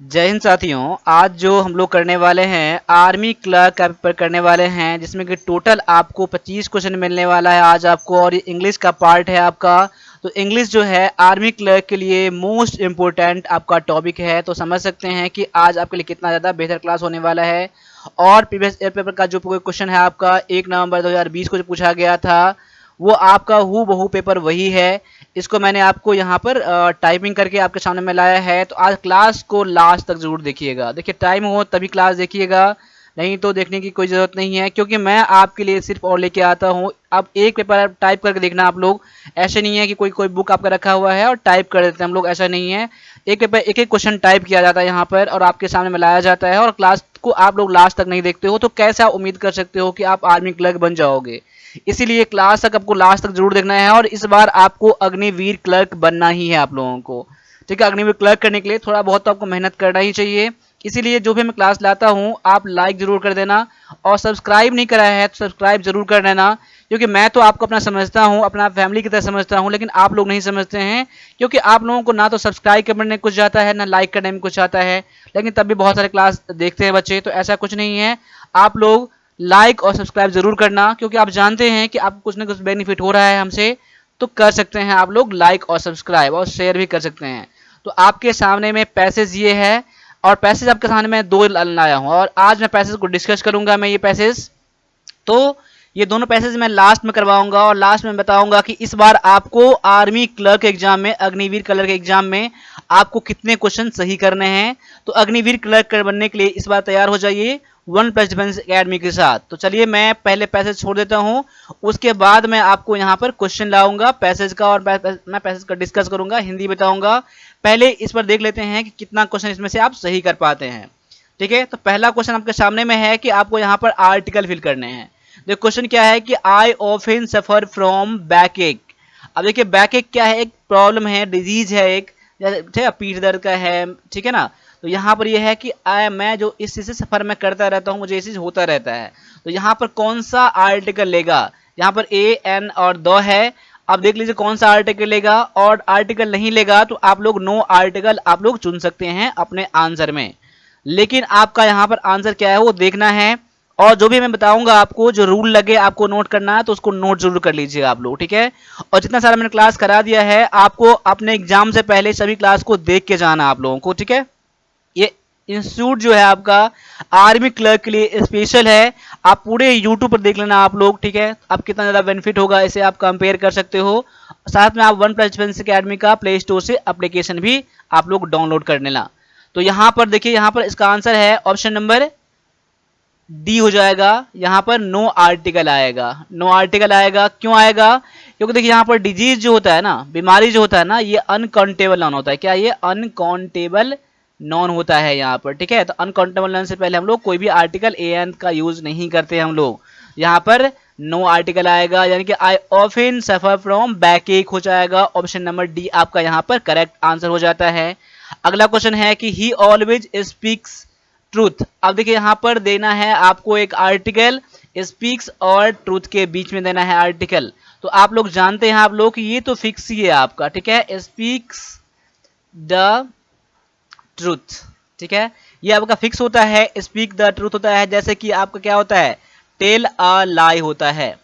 जय हिंद साथियों। आज जो हम लोग करने वाले हैं आर्मी क्लर्क का पेपर करने वाले हैं, जिसमें कि टोटल आपको 25 क्वेश्चन मिलने वाला है आज आपको, और ये इंग्लिश का पार्ट है आपका। तो इंग्लिश जो है आर्मी क्लर्क के लिए मोस्ट इम्पोर्टेंट आपका टॉपिक है। तो समझ सकते हैं कि आज आपके लिए कितना ज़्यादा बेहतर क्लास होने वाला है। और प्रीवियस ईयर पेपर का जो क्वेश्चन है आपका 1 नवंबर 2020 को जो पूछा गया था, वो आपका हू बहू पेपर वही है। इसको मैंने आपको यहाँ पर टाइपिंग करके आपके सामने में लाया है। तो आज क्लास को लास्ट तक जरूर देखिएगा। देखिए, टाइम हो तभी क्लास देखिएगा, नहीं तो देखने की कोई ज़रूरत नहीं है, क्योंकि मैं आपके लिए सिर्फ और लेके आता हूँ। अब एक पेपर टाइप करके देखना आप लोग। ऐसे नहीं है कि कोई कोई बुक आपका रखा हुआ है और टाइप कर देते हैं हम लोग, ऐसा नहीं है। एक पेपर एक एक क्वेश्चन टाइप किया जाता है यहाँ पर और आपके सामने में लाया जाता है। और क्लास को आप लोग लास्ट तक नहीं देखते हो तो कैसे आप उम्मीद कर सकते हो कि आप आर्मी क्लर्क बन जाओगे। इसीलिए क्लास तक आपको लास्ट तक जरूर देखना है। और इस बार आपको अग्निवीर क्लर्क बनना ही है आप लोगों को। ठीक है, अग्निवीर क्लर्क करने के लिए थोड़ा बहुत तो आपको मेहनत करना ही चाहिए। इसीलिए जो भी मैं क्लास लाता हूँ आप लाइक जरूर कर देना, और सब्सक्राइब नहीं करा है तो सब्सक्राइब जरूर कर देना। क्योंकि मैं तो आपको अपना समझता हूँ, अपना फैमिली की तरह समझता हूँ, लेकिन आप लोग नहीं समझते हैं। क्योंकि आप लोगों को ना तो सब्सक्राइब करने में कुछ जाता है, ना लाइक करने में कुछ आता है, लेकिन तब भी बहुत सारे क्लास देखते हैं बच्चे। तो ऐसा कुछ नहीं है। आप लोग लाइक और सब्सक्राइब जरूर करना, क्योंकि आप जानते हैं कि आपको कुछ ना कुछ बेनिफिट हो रहा है हमसे। तो कर सकते हैं आप लोग लाइक और सब्सक्राइब, और शेयर भी कर सकते हैं। तो आपके सामने में पैसेज ये है, और पैसेज आपके सामने मैं दो लाया हूँ, और आज मैं पैसेज को डिस्कस करूंगा मैं ये पैसेज। तो ये दोनों पैसेज मैं लास्ट में करवाऊंगा, और लास्ट में बताऊंगा कि इस बार आपको आर्मी क्लर्क एग्जाम में, अग्निवीर क्लर्क एग्जाम में आपको कितने क्वेश्चन सही करने हैं। तो अग्निवीर क्लर्क बनने के लिए इस बार तैयार हो जाइए वन प्लस डिफेंस एकेडमी के साथ। तो चलिए मैं पहले पैसेज छोड़ देता हूँ, उसके बाद मैं आपको यहाँ पर क्वेश्चन लाऊंगा पैसेज का, और मैं पैसेज का डिस्कस करूंगा, हिंदी बताऊंगा। पहले इस पर देख लेते हैं कि कितना क्वेश्चन इसमें से आप सही कर पाते हैं। ठीक है, तो पहला क्वेश्चन आपके सामने में है कि आपको यहाँ पर आर्टिकल फिल करने हैं। देखो क्वेश्चन क्या है कि I often suffer from back एक। अब देखिए, बैक एक क्या है, एक प्रॉब्लम है, डिजीज है एक, ठीक है, पीठ दर्द का है, ठीक है ना। तो यहाँ पर यह है कि मैं जो इस चीज से सफर में करता रहता हूँ, मुझे ये चीज होता रहता है। तो यहाँ पर कौन सा आर्टिकल लेगा, यहाँ पर ए एन और द है। अब देख लीजिए कौन सा आर्टिकल लेगा, और आर्टिकल नहीं लेगा तो आप लोग नो आर्टिकल आप लोग चुन सकते हैं अपने आंसर में। लेकिन आपका यहाँ पर आंसर क्या है वो देखना है। और जो भी मैं बताऊंगा आपको, जो रूल लगे आपको नोट करना है, तो उसको नोट जरूर कर लीजिएगा आप लोग, ठीक है। और जितना सारा मैंने क्लास करा दिया है, आपको अपने एग्जाम से पहले सभी क्लास को देख के जाना आप लोगों को, ठीक है। ये इंस्टीट्यूट जो है आपका आर्मी क्लर्क के लिए स्पेशल है। आप पूरे यूट्यूब पर देख लेना आप लोग, ठीक है। अब कितना ज़्यादा बेनिफिट होगा इसे आप कंपेयर कर सकते हो। साथ में आप वन प्लस डिफेंस अकेडमी का प्ले स्टोर से एप्लीकेशन भी आप लोग डाउनलोड कर लेना। तो यहाँ पर देखिए, यहाँ पर इसका आंसर है ऑप्शन नंबर डी हो जाएगा। यहाँ पर नो आर्टिकल आएगा, नो आर्टिकल आएगा। क्यों आएगा? क्योंकि देखिए यहाँ पर डिजीज जो होता है ना, बीमारी जो होता है ना, ये अनकाउंटेबल नॉन होता है। क्या ये अनकाउंटेबल नॉन होता है यहाँ पर, ठीक है। तो अनकाउंटेबल नॉन से पहले हम लोग कोई भी आर्टिकल ए एन का यूज नहीं करते हम लोग। यहाँ पर नो आर्टिकल आएगा, यानी कि I often suffer from back एक हो जाएगा। ऑप्शन नंबर डी आपका यहाँ पर करेक्ट आंसर हो जाता है। अगला क्वेश्चन है कि ही ऑलवेज स्पीक्स ट्रूथ। अब देखिए यहाँ पर देना है आपको एक आर्टिकल, स्पीक्स और ट्रूथ के बीच में देना है आर्टिकल। तो आप लोग जानते हैं आप लोग कि ये तो फिक्स ही है आपका, ठीक है, स्पीक्स द ट्रूथ, ठीक है। ये आपका फिक्स होता है, स्पीक द ट्रूथ होता है। जैसे कि आपका क्या होता है, टेल अ लाई होता है।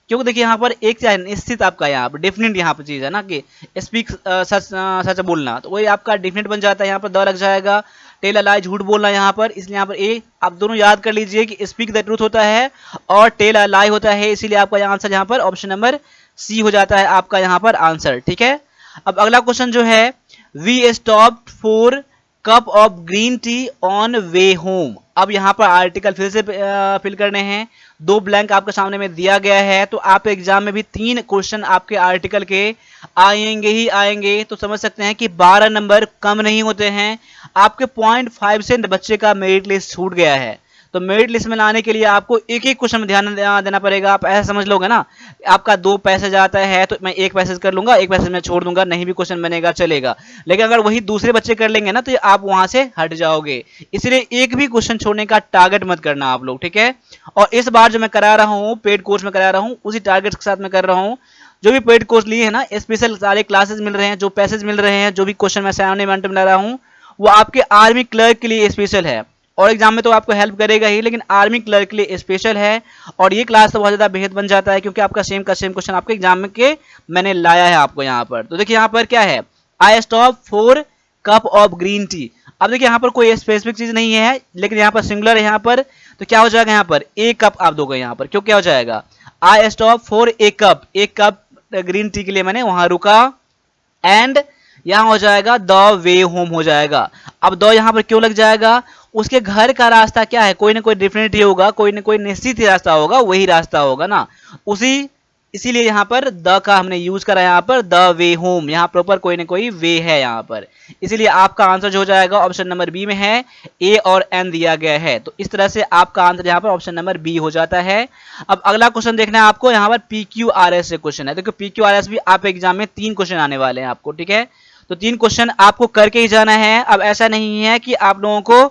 क्योंकि देखिए यहाँ पर एक क्या है, निश्चित आपका यहाँ पर डेफिनेट यहाँ पर चीज है ना कि स्पीक सच सच बोलना, तो वही आपका डेफिनेट बन जाता है। यहाँ पर द लग जाएगा, टेल अ लाई झूठ बोलना यहाँ पर, इसलिए यहाँ पर ए आप दोनों याद कर लीजिए कि स्पीक द ट्रूथ होता है और टेल अ लाई होता है। इसीलिए आपका आंसर यहाँ पर ऑप्शन नंबर सी हो जाता है आपका यहाँ पर आंसर, ठीक है। अब अगला क्वेश्चन जो है, we stopped for cup of green tea on way home. अब यहाँ पर आर्टिकल फिर से फिल करने हैं। दो ब्लैंक आपके सामने में दिया गया है, तो आप एग्जाम में भी 3 क्वेश्चन आपके आर्टिकल के आएंगे ही आएंगे। तो समझ सकते हैं कि 12 नंबर कम नहीं होते हैं। आपके 0.5 से बच्चे का मेरिट लिस्ट छूट गया है। तो मेरिट लिस्ट में लाने के लिए आपको एक एक क्वेश्चन में ध्यान देना पड़ेगा। आप ऐसा समझ लोगे ना, आपका 2 पैसेज आता है तो मैं 1 पैसेज कर लूंगा, 1 पैसेज में छोड़ दूंगा, नहीं भी क्वेश्चन बनेगा चलेगा। लेकिन अगर वही दूसरे बच्चे कर लेंगे ना, तो आप वहां से हट जाओगे। इसलिए एक भी क्वेश्चन छोड़ने का टारगेट मत करना आप लोग, ठीक है। और इस बार जो मैं करा रहा हूँ, पेड कोर्स में करा रहा हूँ, उसी टारगेट के साथ मैं कर रहा हूँ। जो भी पेड कोर्स लिए है ना, स्पेशल सारे क्लासेस मिल रहे हैं, जो पैसेज मिल रहे हैं, जो भी क्वेश्चन मैं असाइनमेंट में ला रहा हूँ, वो आपके आर्मी क्लर्क के लिए स्पेशल है, और एग्जाम में तो आपको हेल्प करेगा ही, लेकिन आर्मी क्लर्क के लिए स्पेशल है। और ये क्लास तो बहुत ज़्यादा बेहद बन जाता है, क्योंकि आपका सेम का सेम क्वेश्चन आपके एग्जाम में के मैंने लाया है आपको यहाँ पर। तो देखिए यहाँ पर क्या है, I stop 4 cup of green T. अब देखिए यहाँ पर कोई स्पेसिफिक चीज नहीं है, लेकिन यहाँ पर सिंगुलर है यहाँ पर, तो क्या हो जाएगा यहाँ पर, एक कप आप दोगे यहाँ पर, क्यों क्या हो जाएगा, आई स्टॉप फॉर एक कप ग्रीन टी के लिए मैंने वहां रुका, एंड यहाँ हो जाएगा द वे होम हो जाएगा। अब द यहाँ पर क्यों लग जाएगा, उसके घर का रास्ता क्या है, कोई ना कोई डिफरेंट ही होगा, कोई ना कोई निश्चित ही रास्ता होगा, वही रास्ता होगा ना, उसी इसीलिए यहाँ पर द का हमने यूज करा, यहाँ पर द वे होम, यहाँ प्रॉपर कोई ना कोई वे है यहाँ पर, इसीलिए आपका आंसर जो हो जाएगा ऑप्शन नंबर बी में है, ए और एन दिया गया है। तो इस तरह से आपका आंसर यहाँ पर ऑप्शन नंबर बी हो जाता है। अब अगला क्वेश्चन देखना है आपको, यहाँ पर PQRS से क्वेश्चन है। देखो PQRS भी आप एग्जाम में 3 क्वेश्चन आने वाले हैं आपको, ठीक है, तो 3 क्वेश्चन आपको करके ही जाना है। अब ऐसा नहीं है कि आप लोगों को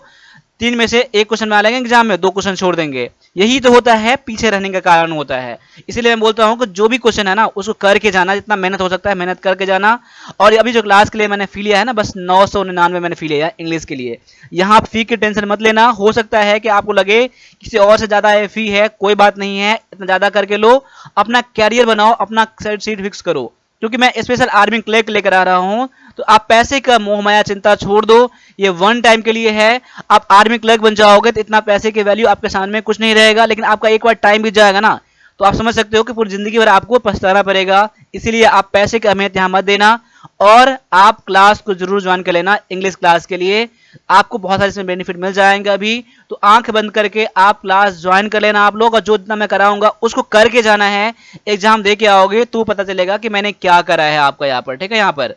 3 में से 1 क्वेश्चन बना लेंगे एग्जाम में, 2 क्वेश्चन छोड़ देंगे, यही तो होता है, पीछे रहने का कारण होता है। इसीलिए मैं बोलता हूं कि जो भी क्वेश्चन है ना उसको करके जाना, जितना मेहनत हो सकता है मेहनत करके जाना। और अभी जो क्लास के लिए मैंने फी लिया है ना, बस 999 मैंने फी लिया है इंग्लिश के लिए, यहाँ फी की टेंशन मत लेना। हो सकता है कि आपको लगे किसी और से ज्यादा फी है, कोई बात नहीं है, इतना ज्यादा करके लो, अपना कैरियर बनाओ, अपना सीट फिक्स करो, क्योंकि मैं स्पेशल आर्मी क्लर्क लेकर आ रहा हूं। तो आप पैसे का मोह माया चिंता छोड़ दो, ये 1 टाइम के लिए है। आप आर्मी क्लर्क बन जाओगे तो इतना पैसे की वैल्यू आपके सामने कुछ नहीं रहेगा, लेकिन आपका एक बार टाइम बीत जाएगा ना, तो आप समझ सकते हो कि पूरी जिंदगी भर आपको पछताना पड़ेगा। इसीलिए आप पैसे की अहमियत यहाँ मत देना, और आप क्लास को जरूर ज्वाइन कर लेना इंग्लिश क्लास के लिए, आपको बहुत सारे इसमें बेनिफिट मिल जाएंगे। अभी तो आंख बंद करके आप क्लास ज्वाइन कर लेना आप लोग, और जो जितना मैं कराऊंगा उसको करके जाना है, एग्जाम दे के आओगे तो पता चलेगा कि मैंने क्या करा है आपका यहाँ पर, ठीक है। यहाँ पर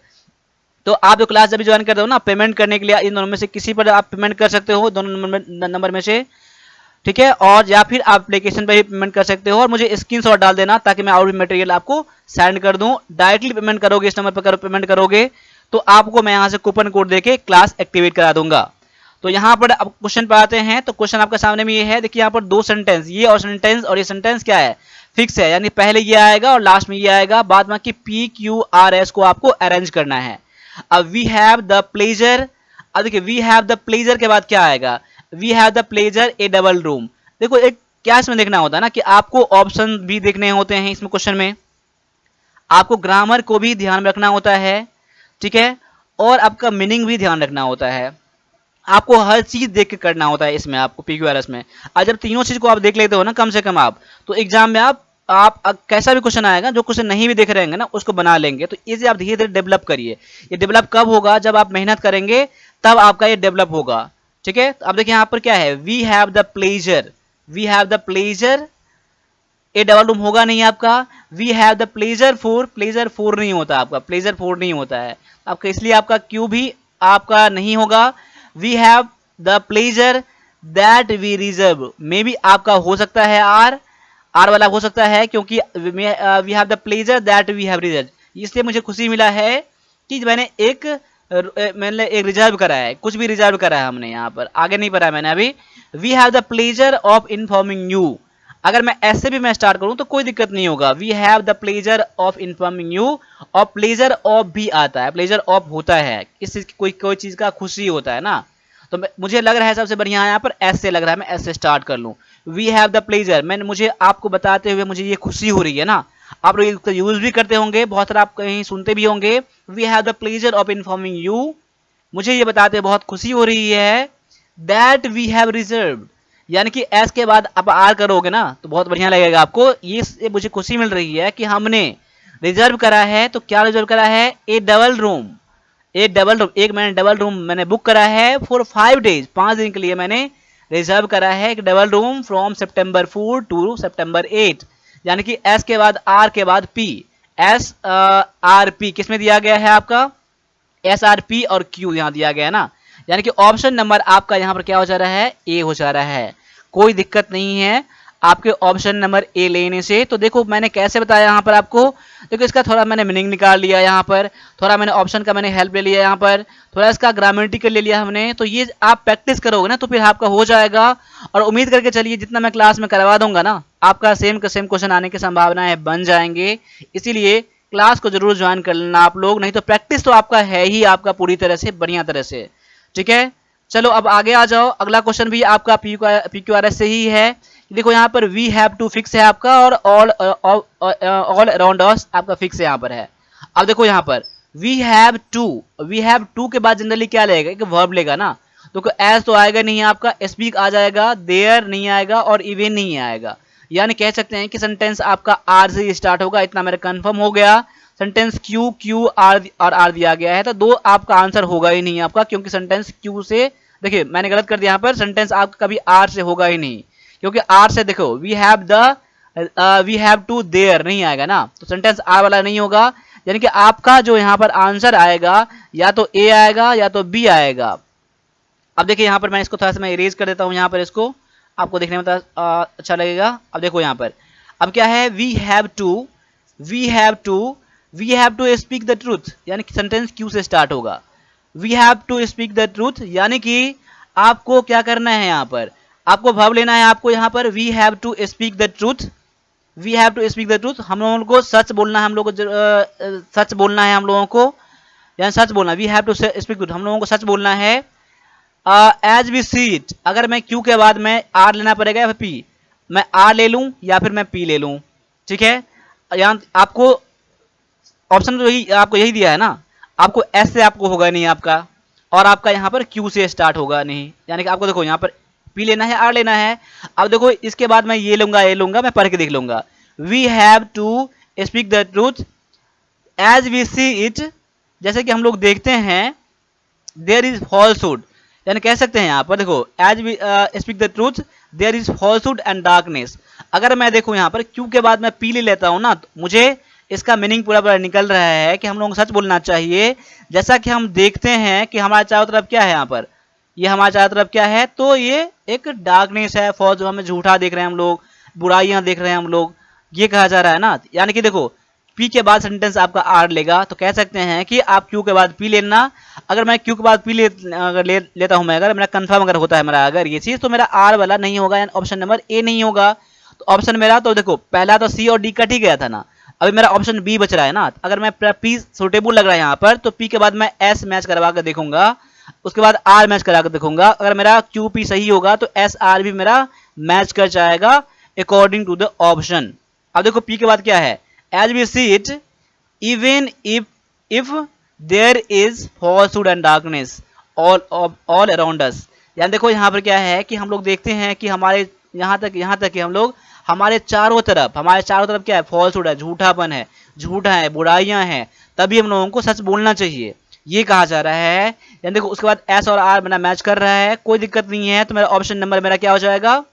तो आप जो क्लास जब ज्वाइन कर रहे हो ना, पेमेंट करने के लिए इन दोनों में से किसी पर आप पेमेंट कर सकते हो, दोनों नंबर में से, ठीक है, और या फिर आप एप्लीकेशन पर ही पेमेंट कर सकते हो, और मुझे स्क्रीनशॉट डाल देना ताकि मैं और भी मटेरियल आपको सेंड कर दूं। डायरेक्टली पेमेंट करोगे, इस नंबर पर पेमेंट करोगे तो आपको मैं यहाँ से कूपन कोड देके क्लास एक्टिवेट करा दूंगा। तो यहाँ पर अब क्वेश्चन पर आते हैं। तो क्वेश्चन आपके सामने में ये है, देखिए यहाँ पर 2 सेंटेंस, ये और ये सेंटेंस क्या है, फिक्स है, यानी पहले ये आएगा और लास्ट में ये आएगा, बाद बाकी PQRS को आपको अरेंज करना है। अब वी हैव द प्लेजर, अब देखिए वी हैव द प्लेजर के बाद क्या आएगा, we have the pleasure a double room. देखो एक क्या इसमें देखना होता है ना, कि आपको ऑप्शन भी देखने होते हैं इसमें क्वेश्चन में, आपको ग्रामर को भी ध्यान रखना होता है, ठीक है, और आपका मीनिंग भी ध्यान रखना होता है, आपको हर चीज देख के करना होता है इसमें आपको PQRS में। और जब तीनों चीज को आप देख लेते हो ना कम से कम आप, तो एग्जाम में आप कैसा भी क्वेश्चन आएगा, जो क्वेश्चन नहीं भी देख रहे हैं ना उसको बना लेंगे। तो इसे आप धीरे धीरे डेवलप करिए। ये डेवलप कब होगा, जब आप मेहनत करेंगे तब आपका ये डेवलप होगा, ठीक है। तो अब देखिए यहाँ पर क्या है, we have the pleasure, we have the pleasure a double room होगा नहीं आपका, we have the pleasure for नहीं होता आपका, प्लेजर फोर नहीं होता है आपका, इसलिए आपका क्यू भी आपका नहीं होगा। We have the pleasure that we reserve, maybe आपका हो सकता है आर वाला हो सकता है, क्योंकि we have the pleasure that we have reserve, इसलिए मुझे खुशी मिला है कि मैंने एक रिजर्व करा है, कुछ भी रिजर्व करा है हमने, यहाँ पर आगे नहीं पढ़ा मैंने अभी। We have the pleasure of informing you, अगर मैं ऐसे भी मैं स्टार्ट करूं तो कोई दिक्कत नहीं होगा। We have the pleasure of informing you, और प्लेजर ऑफ भी आता है, प्लेजर ऑफ होता है इस चीज की, कोई चीज का खुशी होता है ना। तो मुझे लग रहा है सबसे बढ़िया यहाँ पर ऐसे लग रहा है, मैं ऐसे स्टार्ट कर लूं, वी हैव द प्लेजर, मैंने मुझे आपको बताते हुए मुझे ये खुशी हो रही है ना, आप लोग इसका यूज भी करते होंगे, बहुत सारा आप कहीं सुनते भी होंगे, we have the pleasure of informing you, मुझे ये बताते बहुत खुशी हो रही है, दैट वी हैव रिजर्व, यानी कि एस के बाद आप आर करोगे ना तो बहुत बढ़िया लगेगा आपको। ये मुझे खुशी मिल रही है कि हमने रिजर्व करा है। तो क्या रिजर्व करा है, ए डबल रूम, एक मैंने डबल रूम मैंने बुक करा है फॉर 5 डेज, 5 दिन के लिए मैंने रिजर्व करा है एक double room from September 4 to September 8, यानी कि एस के बाद आर के बाद पी, एस आर पी किसमें दिया गया है आपका, एस आर पी और क्यू यहाँ दिया गया है ना, यानी कि ऑप्शन नंबर आपका यहाँ पर क्या हो जा रहा है, ए हो जा रहा है। कोई दिक्कत नहीं है आपके ऑप्शन नंबर ए लेने से। तो देखो मैंने कैसे बताया यहाँ पर आपको, देखो इसका थोड़ा मैंने मीनिंग निकाल लिया, यहाँ पर थोड़ा मैंने ऑप्शन का मैंने हेल्प ले लिया, यहाँ पर थोड़ा इसका ग्रामेटिकल ले लिया हमने। तो ये आप प्रैक्टिस करोगे ना तो फिर आपका हो जाएगा, और उम्मीद करके चलिए जितना मैं क्लास में करवा दूंगा ना आपका सेम क्वेश्चन आने की संभावनाएं बन जाएंगे। इसीलिए क्लास को जरूर ज्वाइन कर लेना आप लोग, नहीं तो प्रैक्टिस तो आपका है ही आपका पूरी तरह से बढ़िया तरह से, ठीक है। चलो अब आगे आ जाओ, अगला क्वेश्चन भी आपका PQRS से ही है। देखो यहाँ पर वी हैव टू फिक्स है आपका, और ऑल अराउंड अस आपका फिक्स है यहाँ पर है। अब देखो यहाँ पर वी हैव टू के बाद जनरली क्या लेगा, एक वर्ब लेगा ना, तो एज तो आएगा नहीं आपका, स्पीक आ जाएगा, देयर नहीं आएगा, और इवन नहीं आएगा। यानी कह सकते हैं कि सेंटेंस आपका आर से स्टार्ट होगा, इतना मेरा कंफर्म हो गया। सेंटेंस क्यू आर और आर दिया गया है, तो दो आपका आंसर होगा ही नहीं आपका, क्योंकि सेंटेंस क्यू से, देखिए मैंने गलत कर दिया यहाँ पर, सेंटेंस आपका कभी आर से होगा ही नहीं, क्योंकि आर से देखो वी हैव टू देयर नहीं आएगा ना, तो सेंटेंस आर वाला नहीं होगा। यानी कि आपका जो यहाँ पर आंसर आएगा, या तो ए आएगा या तो बी आएगा। अब देखिए यहाँ पर मैं इसको थोड़ा सा मैं इरेज कर देता हूँ यहाँ पर, इसको आपको देखने में अच्छा लगेगा। अब देखो यहाँ पर अब क्या है, we have to speak the truth, यानी कि सेंटेंस क्यू से स्टार्ट होगा। We have to speak the truth, यानी कि आपको क्या करना है यहाँ पर, आपको वर्ब लेना है आपको यहाँ पर, we have to speak the truth, हम लोगों को सच बोलना है, सच बोलना है हम लोगों को, यानी सच बोलना, we have to speak truth, हम लोगों को सच बोलना है। एज वी सी इट, अगर मैं क्यू के बाद मैं आर लेना पड़ेगा या फिर पी, मैं आर ले लूं या फिर मैं पी ले लूं, ठीक है। यहाँ आपको ऑप्शन तो यही दिया है ना, आपको एस से आपको होगा नहीं आपका, और आपका यहाँ पर क्यू से स्टार्ट होगा नहीं, यानी कि आपको देखो यहाँ पर पी लेना है, आर लेना है। अब देखो इसके बाद मैं ये लूंगा, मैं पढ़ के देख लूंगा। We have to speak the truth as we see it, जैसे कि हम लोग देखते हैं, देयर इज फॉल्सहुड, यानी कह सकते हैं यहाँ पर देखो, as we speak the truth there is falsehood and darkness. अगर मैं देखूँ यहाँ पर क्यू के बाद मैं पी ले लेता हूँ ना, तो मुझे इसका मीनिंग पूरा निकल रहा है कि हम लोगों को सच बोलना चाहिए। जैसा कि हम देखते हैं कि हमारे चारों तरफ क्या है, यहाँ पर ये हमारे चारों तरफ क्या है, तो ये एक डार्कनेस है, फॉल्स, हमें झूठा देख रहे हैं हम लोग, बुराइयां देख रहे हैं हम लोग, ये कहा जा रहा है ना। यानी कि देखो पी के बाद सेंटेंस आपका आर लेगा, तो कह सकते हैं कि आप क्यू के बाद पी लेना। अगर मैं क्यू के बाद पी लेता हूं मैं, अगर मेरा कंफर्म अगर होता है मेरा अगर ये चीज, तो मेरा आर वाला नहीं होगा, यानी ऑप्शन नंबर ए नहीं होगा। तो ऑप्शन मेरा, तो देखो पहला तो सी और डी कट ही गया था ना, अभी मेरा ऑप्शन बी बच रहा है ना। अगर मैं पी सुटेबल लग रहा है यहाँ पर, तो पी के बाद मैं एस मैच करवा कर देखूंगा, उसके बाद आर मैच करा कर देखूंगा। अगर मेरा क्यू पी सही होगा तो एस आर भी मेरा मैच कर जाएगा अकॉर्डिंग टू द ऑप्शन। अब देखो पी के बाद क्या है, as we see it even if there is falsehood and darkness all around us. यानी देखो यहाँ पर क्या है कि हम लोग देखते हैं कि हमारे यहाँ तक कि हम लोग हमारे चारों तरफ क्या है, फॉल्सहुड है, झूठापन है, झूठा है, बुराइयां हैं, तभी हम लोगों को सच बोलना चाहिए, ये कहा जा रहा है। यानी देखो उसके बाद एस और आर मेरा मैच कर रहा है, कोई दिक्कत नहीं है, तो मेरा ऑप्शन नंबर मेरा क्या हो जाएगा,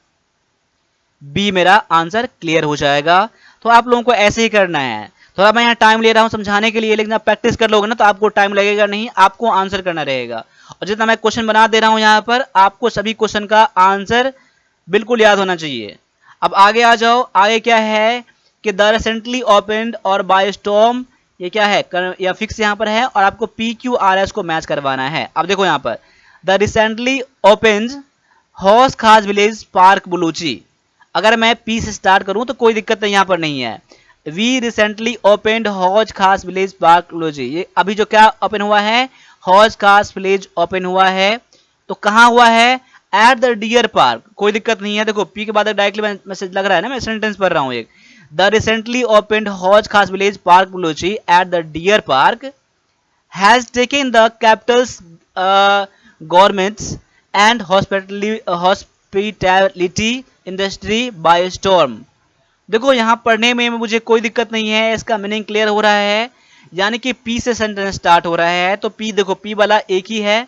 बी मेरा आंसर क्लियर हो जाएगा। तो आप लोगों को ऐसे ही करना है, थोड़ा मैं यहाँ टाइम ले रहा हूँ समझाने के लिए, लेकिन आप प्रैक्टिस कर लोगे ना तो आपको टाइम लगेगा नहीं, आपको आंसर करना रहेगा। और जितना मैं क्वेश्चन बना दे रहा हूँ यहाँ पर, आपको सभी क्वेश्चन का आंसर बिल्कुल याद होना चाहिए। अब आगे आ जाओ, आगे क्या है कि द रिसेंटली ओपनड और बाय स्टॉर्म, ये क्या है, या फिक्स यहाँ पर है, और आपको PQRS को मैच करवाना है। अब देखो यहाँ पर द रिसेंटली ओपन्ड हौस खास विलेज पार्क बलूची, अगर मैं पी से स्टार्ट करूं तो कोई दिक्कत यहाँ पर नहीं है। We recently opened Hauz Khas village park Balochi, ये अभी जो क्या ओपन हुआ है, हौज खास विलेज ओपन हुआ है, तो कहाँ हुआ है, एट द डियर पार्क, कोई दिक्कत नहीं है। देखो पी के बाद डायरेक्टली मैसेज लग रहा है ना, मैं सेंटेंस पढ़ रहा हूँ एक, the recently opened Hauz Khas village park Baluchi at the deer park has taken the capitals governments and hospitality industry by storm. देखो यहाँ पढ़ने में मुझे कोई दिक्कत नहीं है, इसका मीनिंग क्लियर हो रहा है, यानी कि पी से सेंटेंस स्टार्ट हो रहा है, तो पी देखो पी वाला एक ही है,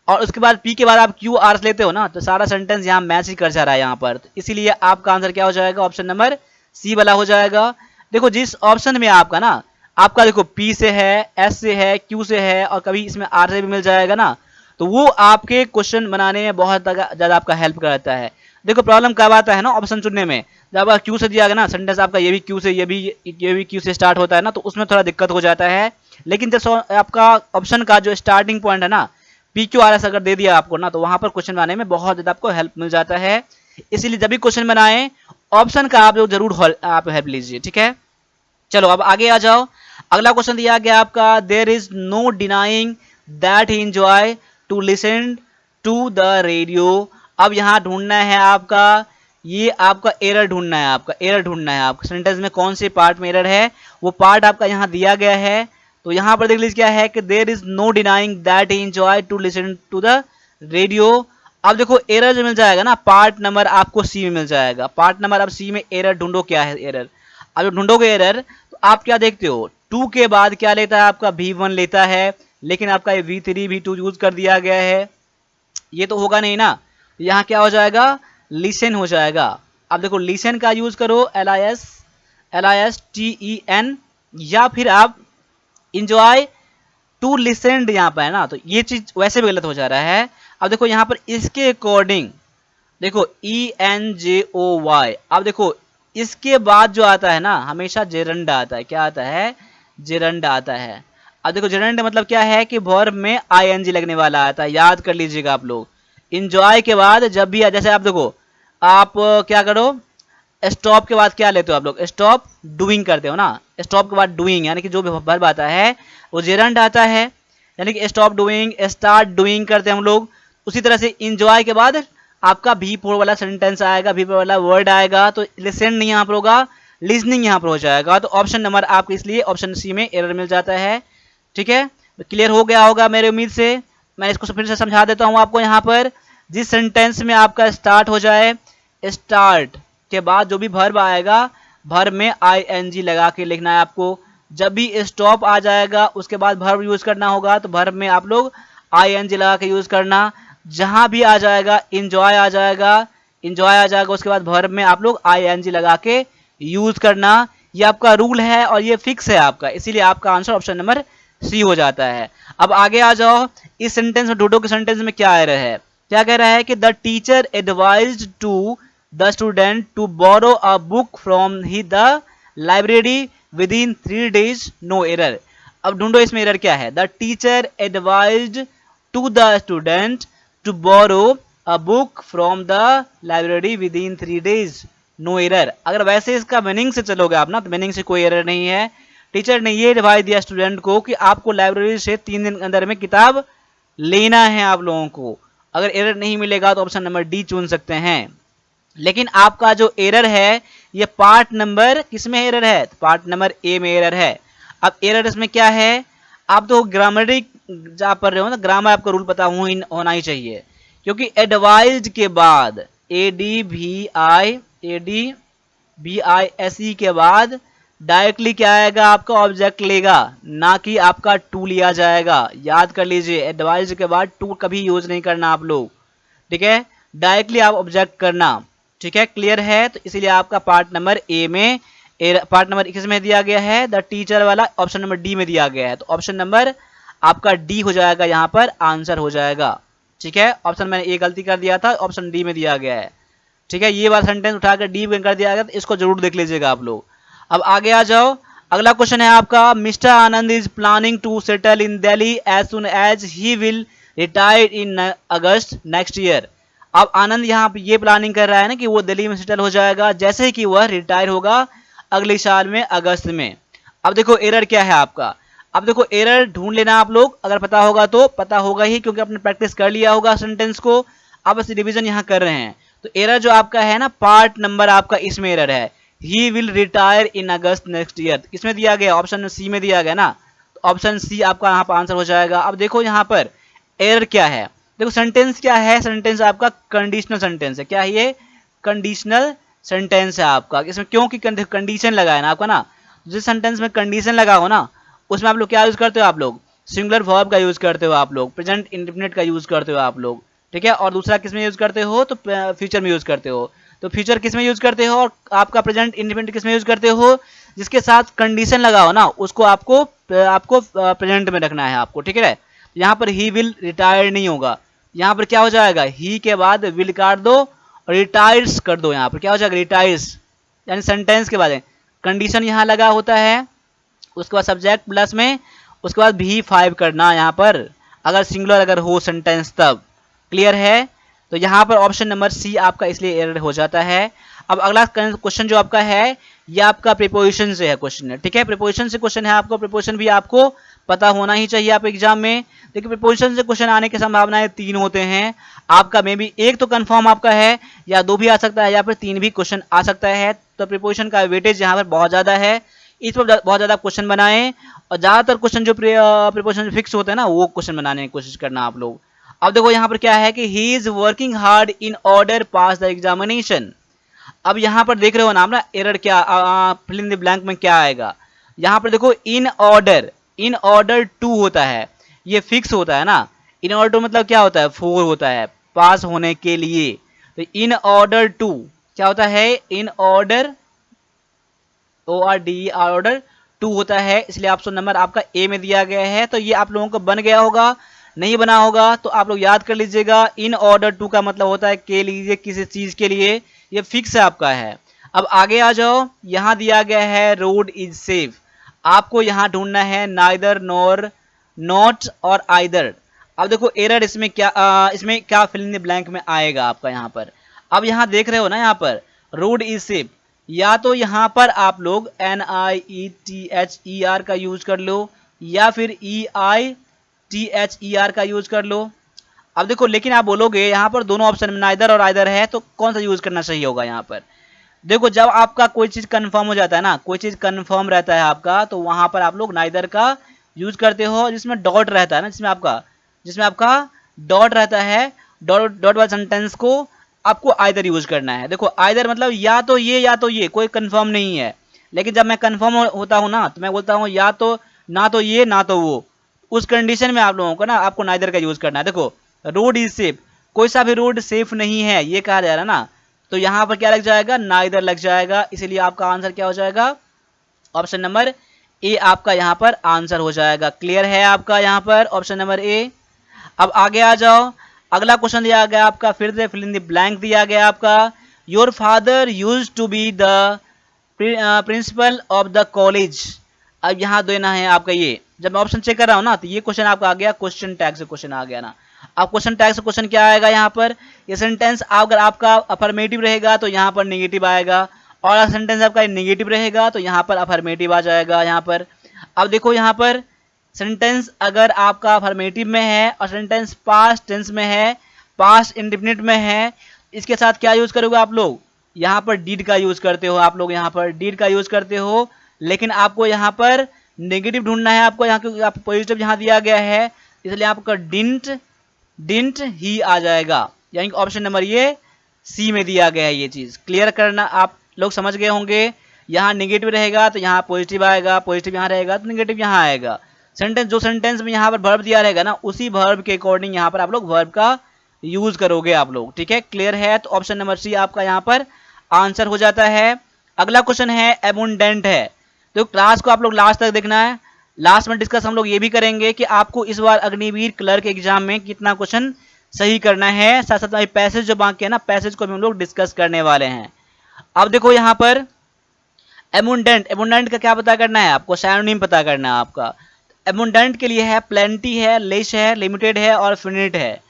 और उसके बाद पी के बाद आप क्यू आर लेते हो ना, तो सारा सेंटेंस यहाँ मैच ही कर जा रहा है यहाँ पर, तो इसीलिए आपका आंसर क्या हो जाएगा, ऑप्शन नंबर सी वाला हो जाएगा। देखो जिस ऑप्शन में आपका ना, आपका देखो पी से है, एस से है, क्यू से है, और कभी इसमें आर से भी मिल जाएगा ना, तो वो आपके क्वेश्चन बनाने में बहुत ज़्यादा आपका हेल्प करता है। देखो प्रॉब्लम कब आता है ना ऑप्शन चुनने में, जब आप क्यू से दिया गया ना सेंटेंस आपका, ये भी क्यू से, ये भी क्यू से स्टार्ट होता है ना, तो उसमें थोड़ा दिक्कत हो जाता है। लेकिन जब आपका ऑप्शन का जो स्टार्टिंग पॉइंट है ना, PQRS अगर दे दिया आपको ना, तो वहां पर क्वेश्चन बनाने में बहुत ज़्यादा आपको हेल्प मिल जाता है। इसीलिए जब भी क्वेश्चन बनाए ऑप्शन का आप जरूर आप हेल्प लीजिए, ठीक है। चलो अब आगे आ जाओ, अगला क्वेश्चन दिया गया आपका, there is no denying that he enjoy to listen to the radio. अब यहाँ ढूंढना है आपका, ये आपका एरर ढूंढना है, आपका एरर ढूंढना है, आपका सेंटेंस में कौन से पार्ट में एरर है वो पार्ट आपका यहाँ दिया गया है। तो यहाँ पर देख लीजिए क्या है कि there is no denying that he enjoy to listen to the radio. अब देखो एरर जो मिल जाएगा ना, पार्ट नंबर आपको सी में मिल जाएगा। पार्ट नंबर अब सी में एरर ढूंढो, क्या है एरर। अब जब ढूंढोगे एरर तो आप क्या देखते हो, 2 के बाद क्या लेता है आपका V1 लेता है, लेकिन आपका ये V3 V2 यूज कर दिया गया है, ये तो होगा नहीं ना। यहाँ क्या हो जाएगा, लिसन हो जाएगा। अब देखो लिसन का यूज करो LISTEN, या फिर आप इंजॉय टू लिसेंड यहाँ पर है ना, तो ये चीज वैसे भी गलत हो जा रहा है। अब देखो यहाँ पर इसके अकॉर्डिंग देखो ENJOY, अब देखो इसके बाद जो आता है ना हमेशा जेरंड आता है, क्या आता है, जेरंड आता है। अब देखो जेरंड मतलब क्या है कि वर्ब में ING लगने वाला आता है, याद कर लीजिएगा आप लोग। इंजॉय के बाद जब भी जैसे आप देखो, आप क्या करो, स्टॉप के बाद क्या लेते हो आप लोग, स्टॉप डूइंग करते हो ना, स्टॉप के बाद डूइंग यानी कि जो भी वर्ब आता है वो जेरंड आता है, यानी कि स्टॉप डूइंग, स्टार्ट डूइंग करते हैं हम लोग। उसी तरह से इंजॉय के बाद आपका V4 वाला सेंटेंस आएगा, V4 वाला वर्ड आएगा, तो लिसन नहीं यहाँ पर होगा, लिसनिंग यहाँ पर हो जाएगा। तो ऑप्शन नंबर आपको इसलिए ऑप्शन सी में एरर मिल जाता है। ठीक है, क्लियर हो गया होगा मेरे उम्मीद से। मैं इसको फिर से समझा देता हूँ आपको। यहाँ पर जिस सेंटेंस में आपका स्टार्ट हो जाए, स्टार्ट के बाद जो भी वर्ब आएगा, वर्ब में ING लगा के लिखना है आपको। जब भी स्टॉप आ जाएगा उसके बाद वर्ब यूज करना होगा, तो वर्ब में आप लोग ING लगा के यूज करना। जहां भी आ जाएगा इंजॉय आ जाएगा, इंजॉय आ जाएगा उसके बाद वर्ब में आप लोग ING लगा के यूज करना। ये आपका रूल है और ये फिक्स है आपका, इसीलिए आपका आंसर ऑप्शन नंबर सी हो जाता है। अब आगे आ जाओ, इस सेंटेंस में, डूडो के सेंटेंस में क्या एरर है, क्या कह रहा है कि the teacher advised to the student to borrow a book from he the library within 3 days, no error. अब ढूंढो इसमें एरर क्या है, the teacher advised to the student to borrow a book from the library within 3 days, no error. अगर वैसे इसका meaning से चलोगे आप ना, तो मीनिंग से कोई एरर नहीं है। टीचर ने ये एडवाइस दिया स्टूडेंट को कि आपको लाइब्रेरी से 3 दिन के अंदर में किताब लेना है आप लोगों को। अगर एरर नहीं मिलेगा तो ऑप्शन नंबर डी चुन सकते हैं। लेकिन आपका जो एरर है ये पार्ट नंबर किसमें एरर है, पार्ट नंबर ए में एरर है। अब एरर इसमें क्या है, आप तो ग्रामरिक जहाँ पढ़ रहे हो ना, ग्रामर आपका रूल पता होना ही चाहिए, क्योंकि एडवाइज्ड के बाद ADVISE के बाद डायरेक्टली क्या आएगा, आपका ऑब्जेक्ट लेगा, ना कि आपका टू लिया जाएगा। याद कर लीजिए, एडवाइज्ड के बाद टू कभी यूज नहीं करना आप लोग, ठीक है, डायरेक्टली आप ऑब्जेक्ट करना। ठीक है, क्लियर है। तो इसीलिए आपका पार्ट नंबर ए में, पार्ट नंबर किस में दिया गया है, द टीचर वाला ऑप्शन नंबर डी में दिया गया है। तो ऑप्शन नंबर आपका डी हो जाएगा, यहाँ पर आंसर हो जाएगा। ठीक है, ऑप्शन मैंने ए गलती कर दिया था, ऑप्शन डी में दिया गया है। ठीक है, ये वाला सेंटेंस उठाकर डी में कर दिया गया, तो इसको जरूर देख लीजिएगा आप लोग। अब आगे आ जाओ, अगला क्वेश्चन है आपका, mister Anand is planning to settle in Delhi as soon as he will retire in August next year. अब आनंद यहाँ पे ये प्लानिंग कर रहा है ना कि वो दिल्ली में सेटल हो जाएगा जैसे ही कि वह रिटायर होगा अगले साल में अगस्त में। अब देखो एरर क्या है आपका, अब देखो एरर ढूंढ लेना आप लोग, अगर पता होगा तो पता होगा ही, क्योंकि आपने प्रैक्टिस कर लिया होगा सेंटेंस को, आप बस रिवीजन यहाँ कर रहे हैं। तो एरर जो आपका है ना, पार्ट नंबर आपका इसमें एरर है, ही will retire in August next year, किसमें दिया गया, ऑप्शन सी में दिया गया ना, तो ऑप्शन सी आपका यहाँ पर आंसर हो जाएगा। अब देखो यहाँ पर एरर क्या है, देखो सेंटेंस क्या है, सेंटेंस आपका कंडीशनल सेंटेंस है। क्या है ये, कंडीशनल सेंटेंस है आपका। इसमें क्योंकि कंडीशन लगा है ना आपका ना, जिस सेंटेंस में कंडीशन लगा हो ना उसमें आप लोग क्या यूज करते हो, आप लोग सिंगुलर वर्ब का यूज करते हो, आप लोग प्रेजेंट इंडेफिनिट का यूज करते हो आप लोग। ठीक है, और दूसरा किस में यूज करते हो, तो फ्यूचर में यूज करते हो। तो फ्यूचर किस में यूज करते हो और आपका प्रेजेंट इंडेफिनिट किस में यूज करते हो, जिसके साथ कंडीशन लगा हो ना उसको आपको प्रेजेंट में रखना है आपको। ठीक है, यहाँ पर ही विल रिटायर नहीं होगा, यहाँ पर क्या हो जाएगा, ही के बाद विल काट दो और रिटायर्स कर दो। यहाँ पर क्या हो जाएगा, रिटायर्स, यानी सेंटेंस के बाद कंडीशन यहाँ लगा होता है, उसके बाद सब्जेक्ट प्लस में, उसके बाद V5 करना यहाँ पर, अगर सिंगुलर अगर हो सेंटेंस तब। क्लियर है, तो यहाँ पर ऑप्शन नंबर सी आपका इसलिए एरर हो जाता है। अब अगला क्वेश्चन जो आपका है ये आपका प्रीपोजिशन से है क्वेश्चन है। ठीक है, प्रीपोजिशन से क्वेश्चन है आपको, प्रीपोजिशन भी आपको पता होना ही चाहिए आप एग्जाम में। देखिए प्रीपोजिशन से क्वेश्चन आने की संभावनाएं 3 होते हैं। आपका मे बी एक तो कंफर्म आपका है, या 2 भी आ सकता है, या फिर 3 भी क्वेश्चन आ सकता है। तो प्रीपोजिशन का वेटेज यहाँ पर बहुत ज्यादा है, इस पर बहुत ज्यादा क्वेश्चन बनाएं, और ज्यादातर क्वेश्चन जो प्रीपोजिशन फिक्स होते हैं ना, वो क्वेश्चन बनाने की कोशिश करना आप लोग। अब देखो यहाँ पर क्या है कि he is working hard in order pass the examination. अब यहाँ पर देख रहे हो ना आप ना, एरर क्या फिल इन द ब्लैंक में क्या आएगा। यहाँ पर देखो इन ऑर्डर टू होता है, ये फिक्स होता है ना। इन ऑर्डर मतलब क्या होता है, 4 होता है पास होने के लिए। तो इन ऑर्डर टू क्या होता है, इन ऑर्डर ऑर्डर टू होता है, इसलिए ऑप्शन नंबर आपका ए में दिया गया है। तो ये आप लोगों को बन गया होगा, नहीं बना होगा तो आप लोग याद कर लीजिएगा। इन ऑर्डर टू का मतलब होता है के लिए, किसी चीज के लिए, ये फिक्स है आपका है। अब आगे आ जाओ, यहां दिया गया है रोड इज सेफ। आपको यहां ढूंढना है नाइदर नॉर नॉट और आइदर। अब देखो एरर इसमें क्या फिल इन द ब्लैंक में आएगा आपका यहाँ पर। अब यहाँ देख रहे हो ना, यहाँ पर रोड इज सेफ, या तो यहाँ पर आप लोग NIETHER का यूज कर लो, या फिर EITHER का यूज कर लो। अब देखो लेकिन आप बोलोगे यहाँ पर दोनों ऑप्शन में नाइदर और आइदर है, तो कौन सा यूज करना सही होगा यहाँ पर। देखो जब आपका कोई चीज कंफर्म हो जाता है ना, कोई चीज कंफर्म रहता है आपका, तो वहां पर आप लोग नाइदर का यूज करते हो, जिसमें डॉट रहता है ना, जिसमें आपका डॉट रहता है, डॉट वाले सेंटेंस को आपको आइदर यूज करना है। देखो आइदर मतलब या तो ये या तो ये, कोई कंफर्म नहीं है। लेकिन जब मैं कंफर्म होता हूं ना, तो मैं बोलता हूं या तो ना तो ये ना तो वो। उस कंडीशन में आप लोगों को ना आपको नाइदर का यूज करना है। देखो रोड इज सेफ, कोई सा भी रोड सेफ नहीं है ये कहा जा रहा है ना, तो यहां पर क्या लग जाएगा, नाइदर लग जाएगा। इसलिए आपका आंसर क्या हो जाएगा, ऑप्शन नंबर ए आपका यहां पर आंसर हो जाएगा। क्लियर है आपका यहाँ पर ऑप्शन नंबर ए। अब आगे आ जाओ, अगला क्वेश्चन दिया गया आपका, फिर से फिल इन द ब्लैंक दिया गया आपका। Your father used to be the principal of the college. अब यहाँ देना है आपका ये, जब मैं ऑप्शन चेक कर रहा हूँ ना, तो ये क्वेश्चन आपका आ गया, क्वेश्चन टैग से क्वेश्चन आ गया ना। अब क्वेश्चन टैग से क्वेश्चन क्या आएगा यहाँ पर, ये सेंटेंस अगर आपका अफर्मेटिव रहेगा तो यहाँ पर नेगेटिव आएगा, और सेंटेंस आपका नेगेटिव रहेगा तो यहाँ पर अफर्मेटिव आ जाएगा यहाँ पर। अब देखो यहाँ पर सेंटेंस अगर आपका अफर्मेटिव में है और सेंटेंस पास्ट टेंस में है, पास्ट इंडेफिनिट में है, इसके साथ क्या यूज करोगे आप लोग, यहाँ पर डीड का यूज करते हो आप लोग, यहाँ पर डीड का यूज करते हो। लेकिन आपको यहाँ पर नेगेटिव ढूंढना है आपको, यहाँ क्योंकि आप पॉजिटिव यहाँ दिया गया है, इसलिए आपका डिंट ही आ जाएगा, यानी कि ऑप्शन नंबर ये सी में दिया गया है। ये चीज क्लियर करना, आप लोग समझ गए होंगे। यहाँ नेगेटिव रहेगा तो यहाँ पॉजिटिव आएगा, पॉजिटिव यहाँ रहेगा तो नेगेटिव यहाँ आएगा। जो सेंटेंस में यहाँ पर वर्ब दिया रहेगा ना, उसी वर्ब के अकॉर्डिंग यहाँ पर आप लोग वर्ब का यूज करोगे आप लोग। ठीक है, क्लियर है, तो ऑप्शन नंबर सी आपका यहाँ पर आंसर हो जाता है। अगला क्वेश्चन है एबुंडेंट है, तो क्लास को आप लोग लास्ट तक देखना है। लास्ट में डिस्कस हम लोग ये भी करेंगे कि आपको इस बार अग्निवीर क्लर्क एग्जाम में कितना क्वेश्चन सही करना है, साथ साथ पैसेज जो बाकी है ना, पैसेज को भी हम लोग डिस्कस करने वाले हैं। अब देखो यहाँ पर एबुंडेंट का क्या पता करना है आपको, सिनोनिम पता करना है आपका। एबुंडेंट के लिए है प्लेंटी है, लेस है, लिमिटेड है और फिनिट है।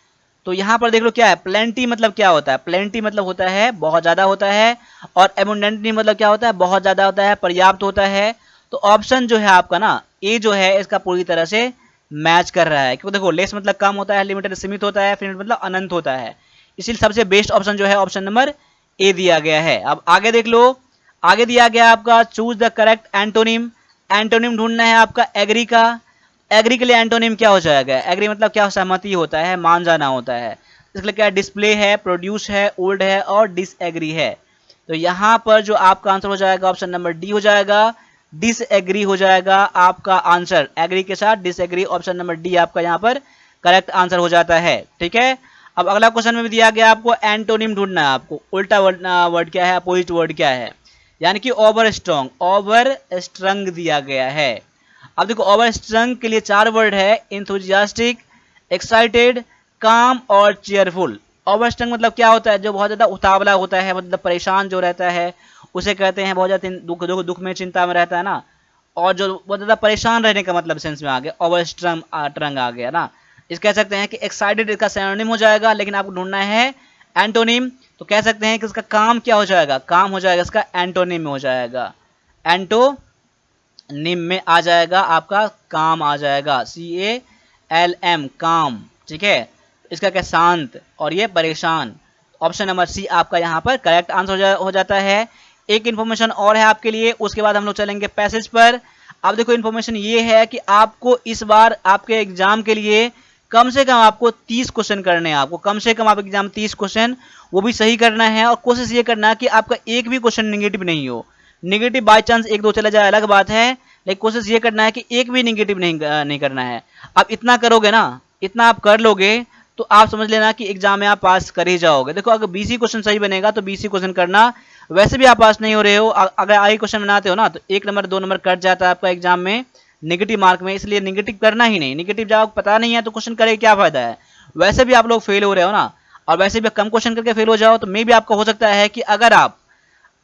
तो यहाँ पर देख लो क्या है, प्लेंटी मतलब क्या होता है, प्लेंटी मतलब होता है बहुत ज्यादा होता है, और एबुंडेंटली मतलब क्या होता है, बहुत ज्यादा होता है, पर्याप्त होता है। तो ऑप्शन जो है आपका ना ए जो है, इसका पूरी तरह से मैच कर रहा है, क्योंकि देखो लेस मतलब कम होता है, लिमिटेड सीमित होता है, फिनिट मतलब अनंत होता है। इसलिए सबसे बेस्ट ऑप्शन जो है ऑप्शन नंबर ए दिया गया है। अब आगे देख लो, आगे दिया गया आपका choose the correct antonym. Antonym ढूंढना है आपका एग्री का। एग्री के लिए एंटोनिम क्या हो जाएगा, एग्री मतलब क्या, सहमति होता है, मान जाना होता है। इसके लिए क्या, डिस्प्ले है, प्रोड्यूस है, ओल्ड है और डिसएग्री है। तो यहाँ पर जो आपका आंसर हो जाएगा ऑप्शन नंबर डी हो जाएगा, डिसएग्री हो जाएगा आपका आंसर। एग्री के साथ डिसएग्री, ऑप्शन नंबर डी आपका यहाँ पर करेक्ट आंसर हो जाता है। ठीक है, अब अगला क्वेश्चन में भी दिया गया आपको एंटोनिम ढूंढना है आपको, उल्टा वर्ड क्या है, अपोजिट वर्ड क्या है, यानी कि ओवर स्ट्रंग दिया गया है। अब देखो ओवर स्ट्रंग के लिए 4 वर्ड है, इंथुजियास्टिक, एक्साइटेड, काम और चेयरफुल। ओवर स्ट्रंग मतलब क्या होता है, जो बहुत ज्यादा उतावला होता है, मतलब परेशान जो रहता है उसे कहते हैं, बहुत ज्यादा दुख में चिंता में रहता है ना। और जो बहुत ज्यादा परेशान रहने का मतलब सेंस में आ गया, ओवर ट्रंग आ गया ना। इस कह सकते हैं कि एक्साइटेड इसका सिनोनिम हो जाएगा, लेकिन आपको ढूंढना है एंटोनिम, तो कह सकते हैं कि इसका काम क्या हो जाएगा, काम हो जाएगा इसका एंटोनिम में हो जाएगा, निम में आ जाएगा आपका काम, आ जाएगा CALM काम, ठीक है। इसका क्या, शांत, और ये परेशान। ऑप्शन नंबर सी आपका यहाँ पर करेक्ट आंसर हो जाता है। एक इन्फॉर्मेशन और है आपके लिए, उसके बाद हम लोग चलेंगे पैसेज पर। अब देखो इन्फॉर्मेशन ये है कि आपको इस बार आपके एग्जाम के लिए कम से कम आपको 30 क्वेश्चन करने हैं। आपको कम से कम आप एग्जाम 30 क्वेश्चन वो भी सही करना है, और कोशिश ये करना है कि आपका एक भी क्वेश्चन निगेटिव नहीं हो। निगेटिव बाय चांस एक दो चला जाए अलग बात है, लेकिन कोशिश ये करना है कि एक भी निगेटिव नहीं करना है। आप इतना करोगे ना, इतना आप कर लोगे तो आप समझ लेना कि एग्जाम में आप पास कर ही जाओगे। देखो अगर 20 क्वेश्चन सही बनेगा तो 20 क्वेश्चन करना, वैसे भी आप पास नहीं हो रहे हो, अगर आई क्वेश्चन बनाते हो ना तो 1 नंबर 2 नंबर कट जाता है आपका एग्जाम में नेगेटिव मार्क में, इसलिए नेगेटिव करना ही नहीं। नेगेटिव जब आपको पता नहीं है तो क्वेश्चन करे क्या फायदा है, वैसे भी आप लोग फेल हो रहे हो ना, और वैसे भी कम क्वेश्चन करके फेल हो जाओ तो मे भी आपका हो सकता है कि अगर आप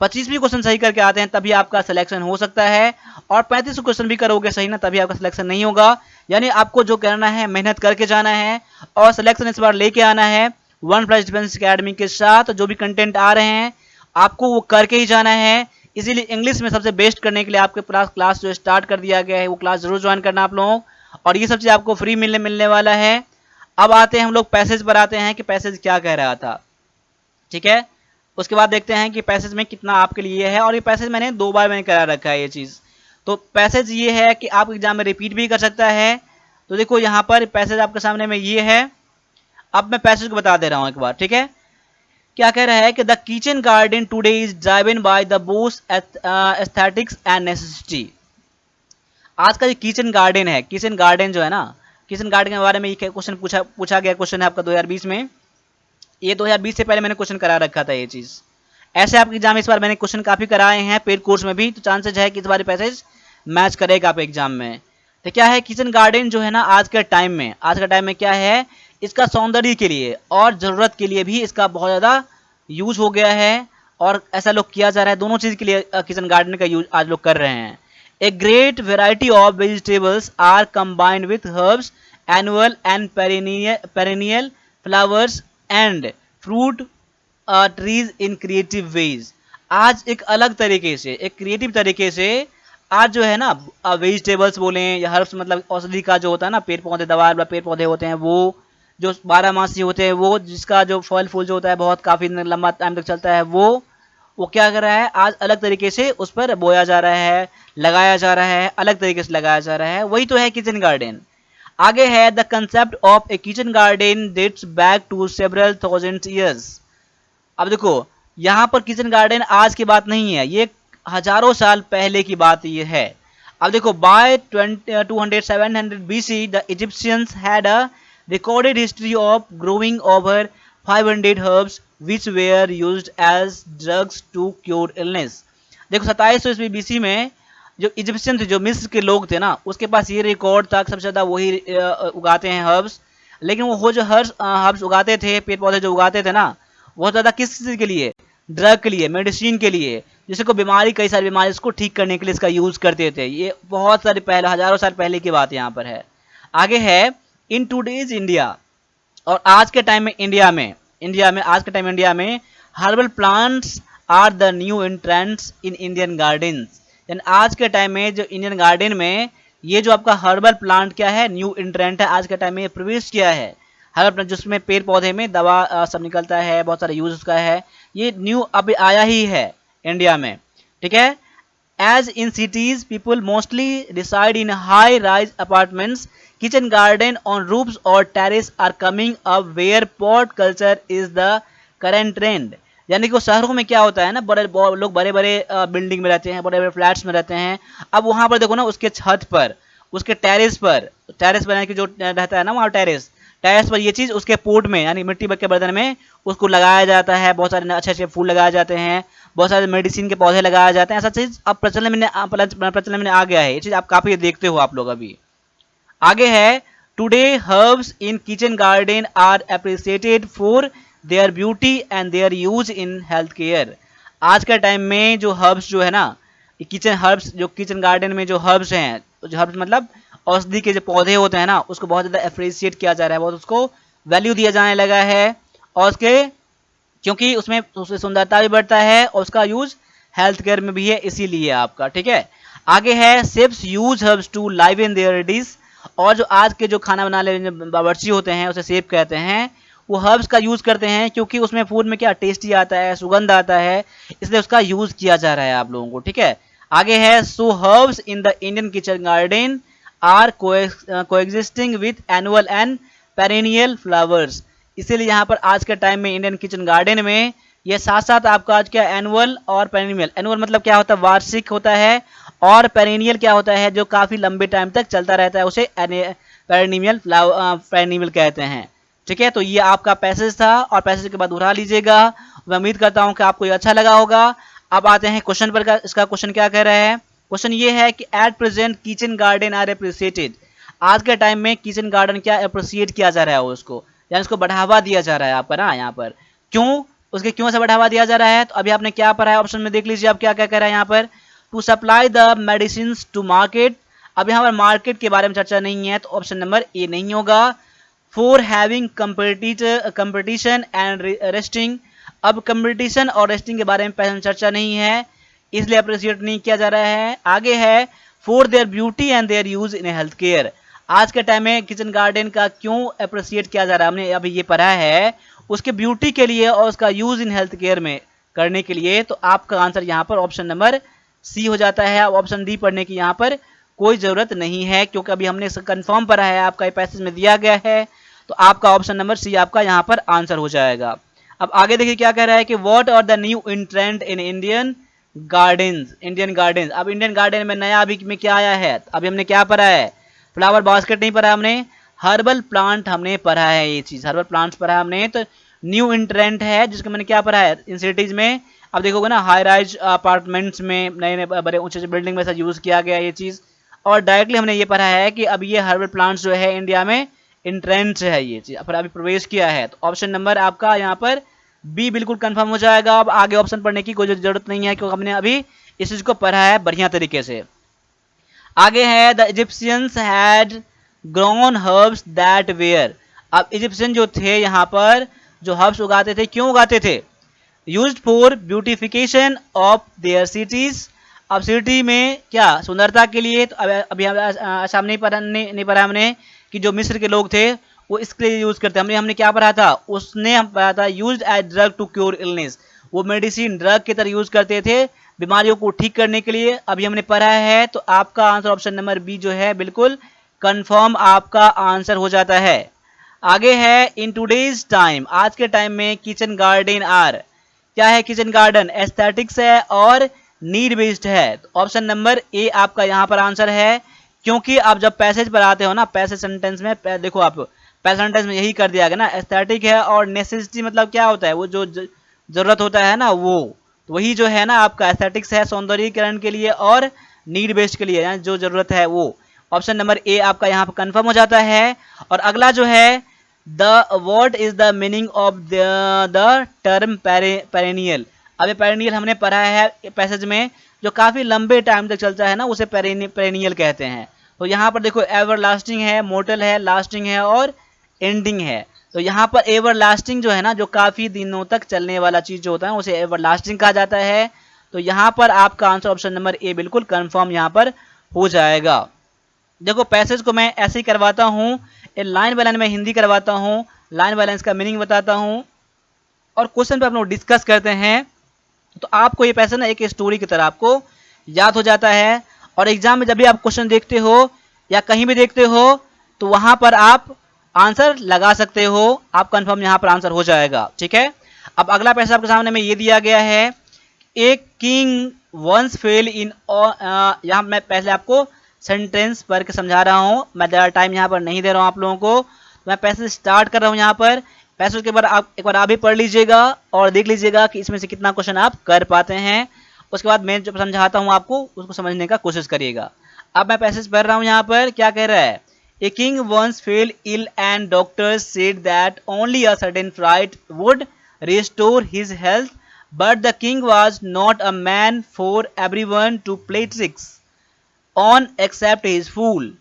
25 भी क्वेश्चन सही करके आते हैं तभी आपका सिलेक्शन हो सकता है, और 35 क्वेश्चन भी करोगे सही ना तभी आपका सिलेक्शन नहीं होगा। यानी आपको जो करना है मेहनत करके जाना है और सिलेक्शन इस बार लेके आना है। वन प्लस डिफेंस अकेडमी के साथ जो भी कंटेंट आ रहे हैं आपको वो करके ही जाना है। इसीलिए इंग्लिश में सबसे बेस्ट करने के लिए आपके पास क्लास जो स्टार्ट कर दिया गया है, वो क्लास जरूर ज्वाइन करना आप लोगों, और ये सब चीज़ आपको फ्री मिलने वाला है। अब आते हैं हम लोग पैसेज पर, आते हैं कि पैसेज क्या कह रहा था, ठीक है। उसके बाद देखते हैं कि पैसेज में कितना आपके लिए है, और ये पैसेज मैंने 2 बार मैंने करा रखा है ये चीज़। तो पैसेज ये है कि आप एग्जाम में रिपीट भी कर सकता है। तो देखो यहाँ पर पैसेज आपके सामने में ये है। अब मैं पैसेज को बता दे रहा हूँ एक बार, ठीक है। क्या कह रहा है कि the kitchen garden today is driven by the Bose aesthetics and necessity. आज का जो किचन गार्डन है, किचन गार्डन जो है ना, किचन गार्डन के बारे में ये क्वेश्चन पूछा गया क्वेश्चन है आपका 2020 में। ये 2020 से पहले मैंने क्वेश्चन करा रखा था ये चीज़। ऐसे आपके एग्जाम इस बार मैंने क्वेश्चन काफ़ी कराए हैं पेड कोर्स में भी, तो चांसेस है कि इस बार पैसेज मैच करेगा आप एग्जाम में। तो क्या है किचन गार्डन जो है ना, आज के टाइम में क्या है, इसका सौंदर्य के लिए और ज़रूरत के लिए भी इसका बहुत ज़्यादा यूज हो गया है, और ऐसा लोग किया जा रहा है। दोनों चीज़ के लिए किचन गार्डन का यूज आज लोग कर रहे हैं। A great variety of vegetables are combined with herbs, annual and perennial flowers and fruit trees in creative ways. आज एक अलग तरीके से, एक क्रिएटिव तरीके से आज जो है ना वेजिटेबल्स बोले या हर्ब्स, मतलब औषधि का जो होता है ना, पेड़ पौधे, दवा वाला पेड़ पौधे होते हैं वो, जो 12 मासी होते हैं वो, जिसका जो फल फूल जो होता है बहुत काफ़ी लंबा टाइम तक चलता है, वो क्या कर रहा है आज अलग तरीके से उस पर बोया जा रहा है, लगाया जा रहा है, अलग तरीके से लगाया जा रहा है। वही तो है किचन गार्डन। आगे है the concept of a kitchen garden dates back to several thousand years. अब देखो यहाँ पर किचन गार्डन आज की बात नहीं है, ये हजारों साल पहले की बात ये है। अब देखो by 200-700 BC the Egyptians had a recorded history of growing over 500 herbs which were used as drugs to cure illness। देखो 2700 ईस्वी BC में जो इजिप्शियन थे, जो मिस्र के लोग थे ना, उसके पास ये रिकॉर्ड था सबसे ज़्यादा वही उगाते हैं हर्ब्स। लेकिन वो जो हर्ब्स उगाते थे, पेड़ पौधे जो उगाते थे ना, बहुत ज़्यादा किस चीज़ के लिए, ड्रग के लिए, मेडिसिन के लिए, जिसको बीमारी, कई सारी बीमारी उसको ठीक करने के लिए इसका यूज़ करते थे। ये बहुत सारे पहले, हजारों साल पहले की बात यहाँ पर है। आगे है इन टूडेज इंडिया, और आज के टाइम में इंडिया में herbal plants are the new entrants in Indian gardens. यानी आज के टाइम में जो इंडियन गार्डन में ये जो आपका हर्बल प्लांट क्या है, न्यू एंट्रेंट है, आज के टाइम में प्रवेश किया है। हर्बल प्लांट जिसमें पेड़ पौधे में दवा सब निकलता है, बहुत सारे यूज उसका है, ये न्यू अभी आया ही है इंडिया में, ठीक है। As in cities, people mostly reside in high-rise apartments. Kitchen garden on roofs or terrace are coming up where pot culture is the current trend. यानी कि शहरों में क्या होता है ना, लोग बड़े बड़े बिल्डिंग में रहते हैं, बड़े बड़े फ्लैट्स में रहते हैं। अब वहाँ पर देखो ना, उसके छत पर, उसके टेरेस पर यानी कि जो रहता है ना वहाँ टेरेस पर ये चीज़ उसके पोट में, यानी मिट्टी के बर्तन में उसको लगाया जाता है। बहुत सारे अच्छे अच्छे फूल लगाए जाते हैं, बहुत सारे मेडिसिन के पौधे लगाए जाते हैं। ऐसा चीज़ अब प्रचलन में आ गया है। ये चीज़ आप काफ़ी देखते हो आप लोग अभी। आगे है today herbs in kitchen garden are appreciated for their beauty and their use in health care. आज के टाइम में जो हर्ब्स जो है ना, जो किचन गार्डन में जो हर्ब्स हैं, जो हर्ब्स मतलब औषधि के जो पौधे होते हैं ना, उसको बहुत ज़्यादा अप्रिशिएट किया जा रहा है, बहुत उसको वैल्यू दिया जाने लगा है। और क्योंकि उसमें सुंदरता भी बढ़ता है और उसका यूज हेल्थ केयर में भी है, इसीलिए आपका, ठीक है। आगे है chefs use herbs to live in their dish, और जो आज के जो खाना बनाने वाले बावर्ची होते हैं उसे शेफ कहते हैं, वो हर्ब्स का यूज करते हैं क्योंकि उसमें फूड में क्या टेस्टी आता है, सुगंध आता है, इसलिए उसका यूज किया जा रहा है आप लोगों को, ठीक है। आगे है so herbs in the Indian kitchen garden are coexisting with annual and perennial flowers, इसीलिए यहाँ पर आज के टाइम में इंडियन किचन गार्डन में ये साथ साथ आपका आज क्या एनुअल और पेरेनियल, एनुअल मतलब क्या होता है वार्षिक होता है, और पेरेनियल क्या होता है जो काफी लंबे टाइम तक चलता रहता है, उसे पेरेनियल पेरेनियल कहते हैं, ठीक है। तो ये आपका पैसेज था और पैसेज के बाद दोहरा लीजिएगा। मैं उम्मीद करता हूँ कि आपको ये अच्छा लगा होगा। अब आते हैं क्वेश्चन पर, इसका क्वेश्चन क्या कह रहा है। क्वेश्चन ये है कि at present kitchen garden are appreciated, आज के टाइम में किचन गार्डन क्या अप्रिशिएट किया जा रहा है उसको, यानी उसको बढ़ावा दिया जा रहा है आपका ना यहाँ पर, क्यों, उसके क्यों से बढ़ावा दिया जा रहा है। तो अभी आपने क्या पढ़ा है ऑप्शन में देख लीजिए, आप क्या क्या कह रहा है यहाँ पर, to supply the medicine to market, अब यहाँ पर मार्केट के बारे में चर्चा नहीं है तो ऑप्शन नंबर ए नहीं होगा। For having competition and resting, अब कंपटीशन और रेस्टिंग के बारे में पहले चर्चा नहीं है, इसलिए अप्रिशिएट नहीं किया जा रहा है। आगे है for their beauty and their use in health care, आज के टाइम में किचन गार्डन का क्यों अप्रिशिएट किया जा रहा है, हमने अभी ये पढ़ा है उसके ब्यूटी के लिए और उसका यूज इन हेल्थ केयर में करने के लिए, तो आपका आंसर यहाँ पर ऑप्शन नंबर सी हो जाता है। अब ऑप्शन डी पढ़ने की यहाँ पर कोई जरूरत नहीं है क्योंकि अभी हमने कंफर्म पढ़ा है, आपका पैसेज में दिया गया है, तो आपका ऑप्शन नंबर सी आपका यहाँ पर आंसर हो जाएगा। अब आगे देखिए क्या कह रहा है कि what are the new in trend in Indian gardens, Indian garden, अब इंडियन गार्डन में नया अभी में क्या आया है, अभी हमने क्या पढ़ा है, फ्लावर बास्केट नहीं पढ़ा हमने, हर्बल प्लांट हमने पढ़ा है, ये चीज हर्बल प्लांट्स पढ़ा हमने, तो न्यू इन ट्रेंड है जिसको मैंने क्या पढ़ा है इन सिटीज में। अब देखोगे ना हाई राइज अपार्टमेंट्स में नए नए बड़े ऊंचे बिल्डिंग में यूज किया गया ये चीज, और डायरेक्टली हमने ये पढ़ा है कि अब ये हर्बल प्लांट्स जो है इंडिया में इन ट्रेंड है ये चीज, पर अभी प्रवेश किया है, तो ऑप्शन नंबर आपका यहाँ पर बी बिल्कुल कंफर्म हो जाएगा। अब आगे ऑप्शन पढ़ने की कोई जरूरत नहीं है क्योंकि हमने अभी इस चीज को पढ़ा है बढ़िया तरीके से। आगे है the Egyptians had grown herbs that were, अब इजिप्शियन जो थे यहाँ पर जो हर्ब्स उगाते थे, क्यों उगाते थे, used for beautification of their cities, अब सिटी में क्या सुंदरता के लिए, तो अभी सामने नहीं पढ़ा हमने कि जो मिस्र के लोग थे वो इसके लिए यूज करते, हमने क्या पढ़ा था, उसने हम पढ़ा था used as drug to cure illness, वो मेडिसिन ड्रग की तरह यूज करते थे बीमारियों को ठीक करने के लिए, अभी हमने पढ़ा है, तो आपका आंसर ऑप्शन नंबर बी जो है बिल्कुल कंफर्म आपका आंसर हो जाता है। आगे है इन टूडेज टाइम, आज के टाइम में किचन गार्डन आर, क्या है किचन गार्डन, एस्थेटिक्स है और नीड बेस्ड है, तो ऑप्शन नंबर ए आपका यहाँ पर आंसर है, क्योंकि आप जब पैसेज पर आते हो ना पैसेज सेंटेंस में देखो आप पैसेज सेंटेंस में यही कर दिया गया ना, एस्थेटिक है और नेसेसिटी मतलब क्या होता है वो जो जरूरत होता है ना वो, तो वही जो है ना आपका एस्थेटिक्स है सौंदर्यीकरण के लिए और नीड बेस्ड के लिए यानी जो जरूरत है वो, ऑप्शन नंबर ए आपका यहाँ पर कंफर्म हो जाता है। और अगला जो है the what is the meaning of the term perennial, अब ये पेरेनियल हमने पढ़ा है पैसेज में जो काफी लंबे टाइम तक चलता है ना उसे पेरेनियल कहते हैं, तो यहाँ पर देखो एवर लास्टिंग है, मोर्टल है, लास्टिंग है और एंडिंग है, तो यहाँ पर एवर लास्टिंग जो है ना जो काफी दिनों तक चलने वाला चीज जो होता है उसे एवर लास्टिंग कहा जाता है, तो यहाँ पर आपका आंसर ऑप्शन नंबर ए बिल्कुल कंफर्म यहाँ पर हो जाएगा। देखो पैसेज को मैं ऐसे ही करवाता हूँ, लाइन बाय लाइन में हिंदी करवाता हूँ, लाइन बाय लाइन का मीनिंग बताता हूँ और क्वेश्चन पे आप लोग डिस्कस करते हैं, तो आपको ये पैसेज ना एक स्टोरी की तरह आपको याद हो जाता है, और एग्जाम में जब भी आप क्वेश्चन देखते हो या कहीं भी देखते हो तो वहां पर आप आंसर लगा सकते हो, आप कंफर्म यहाँ पर आंसर हो जाएगा, ठीक है। अब अगला पैसेज आपके सामने में ये दिया गया है, एक किंग वंस फेल इन, यहाँ मैं पहले आपको सेंटेंस पढ़ के समझा रहा हूँ, मैं ज़्यादा टाइम यहाँ पर नहीं दे रहा हूँ आप लोगों को, मैं पैसेज स्टार्ट कर रहा हूँ यहाँ पर, पैसेज के बाद आप एक बार आप भी पढ़ लीजिएगा और देख लीजिएगा कि इसमें से कितना क्वेश्चन आप कर पाते हैं, उसके बाद मैं जो समझाता हूँ आपको उसको समझने का कोशिश करिएगा। अब मैं पैसेज पढ़ रहा हूँ यहाँ पर क्या कह रहा है, a king once fell ill and doctors said that only a certain fright would restore his health, but the king was not a man for everyone to play tricks on except his fool.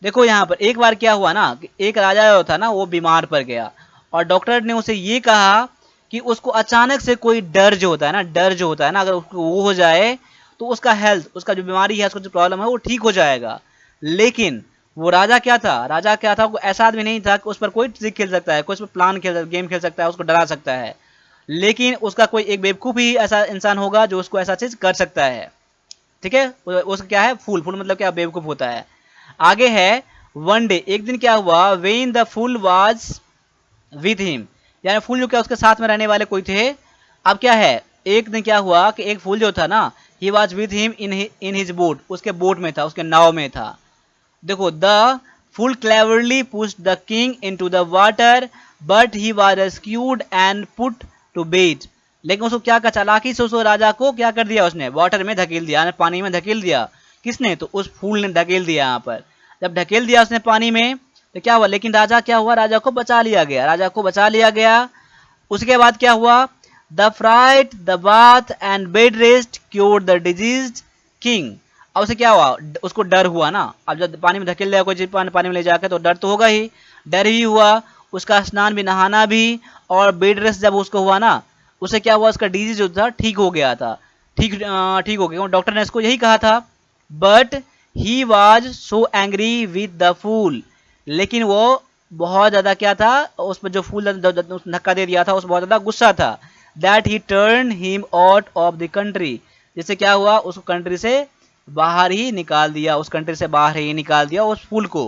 देखो यहाँ पर एक बार क्या हुआ ना कि एक राजा जो था ना वो बीमार पड़ गया और डॉक्टर ने उसे ये कहा कि उसको अचानक से कोई डर जो होता है ना, डर जो होता है ना अगर उसको वो हो जाए तो उसका हेल्थ, उसका जो बीमारी है, उसका जो प्रॉब्लम है वो ठीक हो जाएगा। लेकिन वो राजा क्या था, राजा क्या था, वो ऐसा आदमी नहीं था कि उस पर कोई ट्रिक खेल सकता है, कोई उस पर प्लान खेल, गेम खेल सकता है, उसको डरा सकता है। लेकिन उसका कोई एक बेवकूफ़ ही ऐसा इंसान होगा जो उसको ऐसा चीज़ कर सकता है। ठीक है, उसका क्या है, फूल, फूल मतलब क्या, बेवकूफ़ होता है। आगे है वन डे, एक दिन क्या हुआ, when the fool was with him, यानी फूल जो क्या उसके साथ में रहने वाले कोई थे। अब क्या है, एक दिन क्या हुआ कि एक फूल जो था ना, he was with him in his boat, उसके बोट में था, उसके नाव में था। देखो, the fool cleverly pushed the king into the water but he was rescued and put to bed. लेकिन उसको क्या, चालाकी से उसको राजा को क्या कर दिया, उसने वाटर में धकेल दिया, पानी में धकेल दिया। किसने, तो उस फूल ने धकेल दिया। यहाँ पर जब धकेल दिया उसने पानी में तो क्या हुआ, लेकिन राजा क्या हुआ, राजा को बचा लिया गया, राजा को बचा लिया गया। उसके बाद क्या हुआ, the fright the bath and bed rest cure the disease king. अब उसे क्या हुआ, उसको डर हुआ ना, अब जब पानी में धकेल दिया कोई चीज, पानी में ले जाकर, तो डर तो होगा ही, डर ही हुआ, उसका स्नान भी, नहाना भी, और बेड रेस्ट जब उसको हुआ ना, उसे क्या हुआ, उसका डिजीज जो था ठीक हो गया था, ठीक हो गया, डॉक्टर ने इसको यही कहा था। But he was so angry with the fool, लेकिन वो बहुत ज्यादा क्या था, उस पर जो फूल धक्का दे दिया था, उस बहुत ज्यादा गुस्सा था। That he turn him out of the country, जिससे क्या हुआ, उसको कंट्री से बाहर ही निकाल दिया, उस कंट्री से बाहर ही निकाल दिया उस फूल को।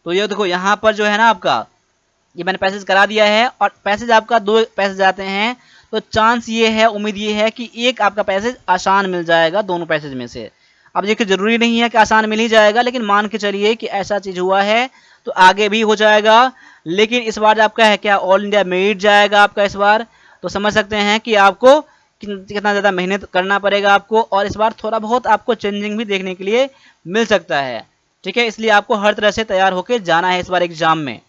तो ये देखो यहाँ पर जो है ना आपका, ये मैंने पैसेज करा दिया है, और पैसेज आपका 2 पैसेज आते हैं, तो चांस ये है, उम्मीद ये है कि एक आपका पैसेज आसान मिल जाएगा दोनों पैसेज में से। अब देखिए, जरूरी नहीं है कि आसान मिल ही जाएगा, लेकिन मान के चलिए कि ऐसा चीज हुआ है तो आगे भी हो जाएगा। लेकिन इस बार आपका है क्या, ऑल इंडिया मेरिट जाएगा आपका इस बार, तो समझ सकते हैं कि आपको कितना ज़्यादा मेहनत करना पड़ेगा आपको, और इस बार थोड़ा बहुत आपको चेंजिंग भी देखने के लिए मिल सकता है। ठीक है, इसलिए आपको हर तरह से तैयार होकर जाना है इस बार एग्जाम में।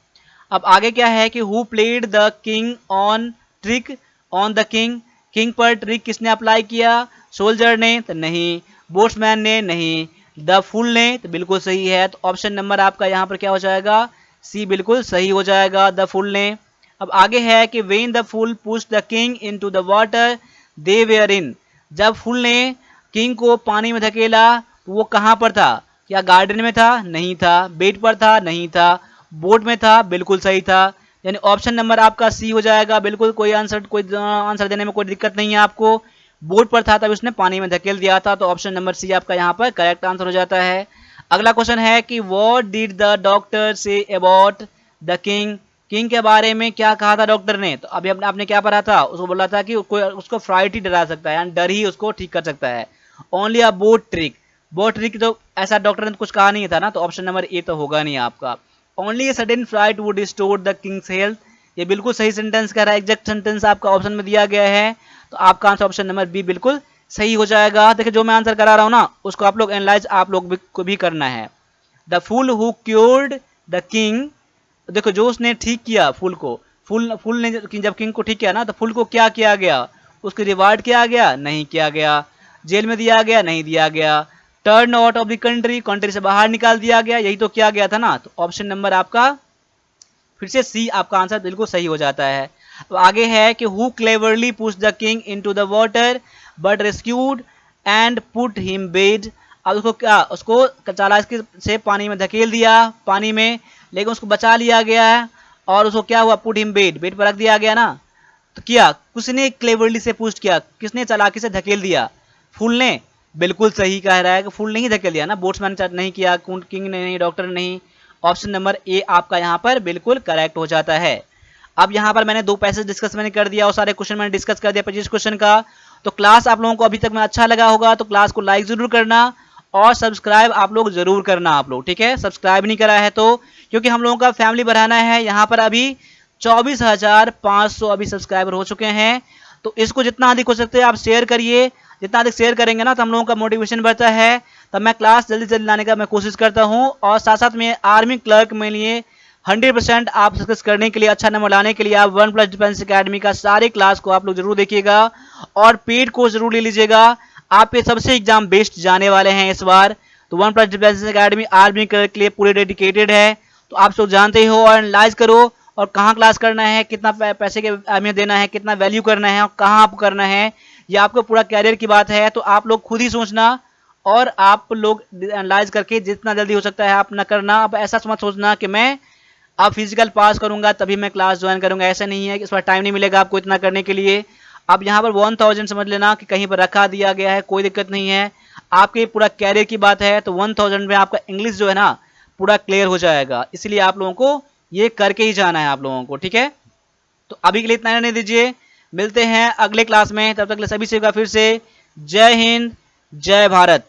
अब आगे क्या है कि who played the king on trick on the king, king पर ट्रिक किसने अप्लाई किया, सोल्जर ने, तो नहीं, बोट्समैन ने, नहीं, द फूल ने, तो बिल्कुल सही है। तो ऑप्शन नंबर आपका यहाँ पर क्या हो जाएगा, सी बिल्कुल सही हो जाएगा, द फूल ने। अब आगे है कि when the fool push the king into the water they were in, जब फूल ने किंग को पानी में धकेला तो वो कहाँ पर था, क्या गार्डन में था, नहीं था, बेड पर था, नहीं था, बोट में था, बिल्कुल सही था। यानी ऑप्शन नंबर आपका सी हो जाएगा, बिल्कुल कोई आंसर देने में कोई दिक्कत नहीं है आपको। बोट पर था तब उसने पानी में धकेल दिया था, तो ऑप्शन नंबर सी आपका यहाँ पर करेक्ट आंसर हो जाता है। अगला क्वेश्चन है कि what did the doctor say about the king, king के बारे में क्या कहा था डॉक्टर ने, तो अभी आपने क्या पढ़ा था, उसको बोला था कि कोई उसको फ्राइट ही डरा सकता है, यानी डर ही उसको ठीक कर सकता है। ओनली अ बोट ट्रिक, बोट ट्रिक तो ऐसा डॉक्टर ने कुछ कहा नहीं था ना, तो ऑप्शन नंबर ए तो होगा नहीं आपका। Only a sudden flight would restore the Kings health, ये बिल्कुल सही सेंटेंस कह रहा है, एग्जैक्ट सेंटेंस आपका ऑप्शन में दिया गया है, तो आपका आंसर ऑप्शन नंबर बी बिल्कुल सही हो जाएगा। देखिए, जो मैं आंसर करा रहा हूँ ना, उसको आप लोग एनालाइज आप लोग को भी करना है। The fool who cured the king, देखो जो उसने ठीक किया फूल को, फूल ने जब किंग को ठीक किया ना, तो फूल को क्या किया गया, उसको रिवार्ड किया गया, नहीं किया गया, जेल में दिया गया, नहीं दिया गया, turn out of the country, country से बाहर निकाल दिया गया, यही तो किया गया था ना, तो ऑप्शन नंबर आपका फिर से सी आपका आंसर बिल्कुल सही हो जाता है। तो आगे है कि who cleverly push the king into the water but rescued and put him bed, अब उसको क्या, उसको चालाकी से पानी में धकेल दिया, पानी में, लेकिन उसको बचा लिया गया है, और उसको क्या हुआ, पुट हिम बेड, बेड पर रख दिया गया ना, तो किया किसने, क्लेवरली से पुश किया, किसने चालाकी से धकेल दिया, फूल ने, बिल्कुल सही कह रहा है कि फूल ने ही धकेल दिया ना, बोट्समैन नहीं किया, किंग ने नहीं, डॉक्टर ने नहीं, ऑप्शन नंबर ए आपका यहाँ पर बिल्कुल करेक्ट हो जाता है। अब यहाँ पर मैंने 2 पैसेज डिस्कस मैंने कर दिया, और सारे क्वेश्चन मैंने डिस्कस कर दिया 25 क्वेश्चन का। तो क्लास आप लोगों को अभी तक में अच्छा लगा होगा, तो क्लास को लाइक जरूर करना, और सब्सक्राइब आप लोग जरूर करना, आप लोग ठीक है, सब्सक्राइब नहीं करा है तो, क्योंकि हम लोगों का फैमिली बढ़ाना है। यहाँ पर अभी 24,500 अभी सब्सक्राइबर हो चुके हैं, तो इसको जितना अधिक हो सकते हैं आप शेयर करिए, जितना अधिक शेयर करेंगे ना, तो हम लोगों का मोटिवेशन बढ़ता है, तब मैं क्लास जल्दी जल्दी लाने का मैं कोशिश करता हूँ, और साथ साथ में आर्मी क्लर्क में लिए 100% आप सक्सेस करने के लिए, अच्छा नंबर लाने के लिए, आप 1+ डिफेंस अकेडमी का सारे क्लास को आप लोग जरूर देखिएगा, और पेड कोर्स जरूर ले लीजिएगा। आप ये सबसे एग्जाम बेस्ट जाने वाले हैं इस बार, तो 1+ डिफेंस अकेडमी आर्मी क्लर्क के लिए पूरे डेडिकेटेड है, तो आप सब जानते हो, और एनालाइज करो, और कहाँ क्लास करना है, कितना पैसे के अहमियत देना है, कितना वैल्यू करना है, और कहाँ आप करना है, ये आपको पूरा कैरियर की बात है, तो आप लोग खुद ही सोचना और आप लोग एनालाइज करके जितना जल्दी हो सकता है आप ना करना। अब ऐसा मत सोचना कि मैं अब फिजिकल पास करूंगा तभी मैं क्लास ज्वाइन करूंगा, ऐसा नहीं है कि इस पर टाइम नहीं मिलेगा आपको इतना करने के लिए। अब यहाँ पर 1000 समझ लेना कि कहीं पर रखा दिया गया है, कोई दिक्कत नहीं है। आपके पूरा कैरियर की बात है तो 1000 में आपका इंग्लिश जो है ना पूरा क्लियर हो जाएगा, इसलिए आप लोगों को ये करके ही जाना है आप लोगों को, ठीक है। तो अभी के लिए इतना रहने दीजिए, मिलते हैं अगले क्लास में, तब तक के लिए सभी से फिर से जय हिंद जय भारत।